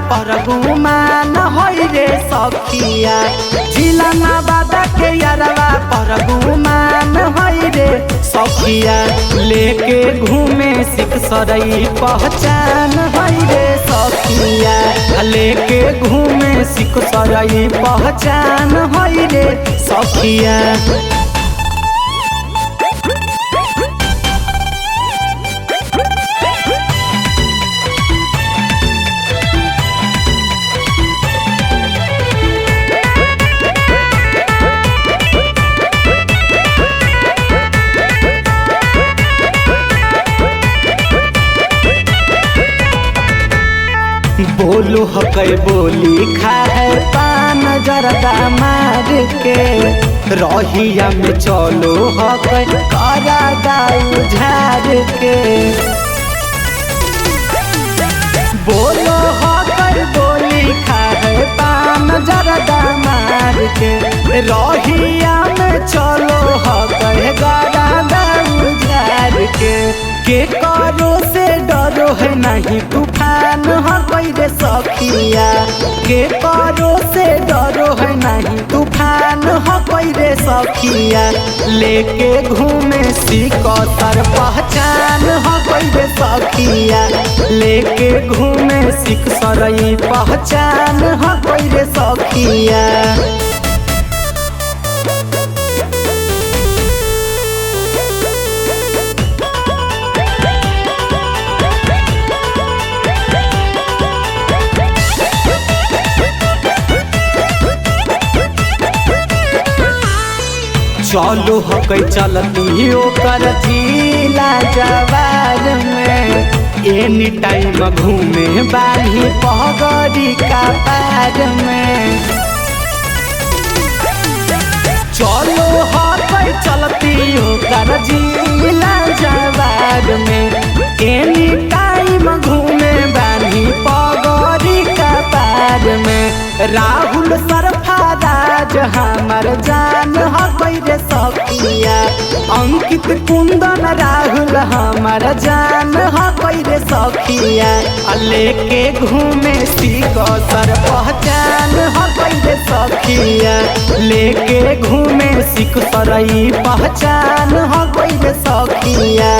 पर गुमान होई रे सखिया। जिला नवादा के यारवा पर गुमान होई रे सखिया। लेके घूमे सिख सरई पहचान होई रे सखिया। लेके घूमे सिख सरई पहचान होई रे सखिया। बोलू हकै बोली खाए पान जरदा मार के। रहिया में चलो हकै करा दाऊ झार के। बोलो हकै बोली खाए पान जरदा मार के। रहिया में चलो हकै करा दाऊ झार के करो से डरो है नहीं तूफान हकै रे सखिया। के करो से डरो है नहीं तूफान हकै रे सखिया। लेके घूमे सिकतर पहचान हकै रे सखिया। लेके घूमे सिख सरई पहचान हकै रे सखिया। चलो हकै चलती ओकर जिला जवार में। एनी टाइम घूमे बानी पगड़ी का पार में। चलो हकै चलती ओकर जिला जवार में। एनी टाइम घूमे बानी पगड़ी का पार में। राहुल सरफराज हमर जान हकै रे सखिया। अंकित कुंदन राहुल हमर जान हकै रे सखिया। लेके घूमे सिकतर पहचान हकै रे सखिया। लेके घूमे सिख सरई पहचान हकै रे सखिया।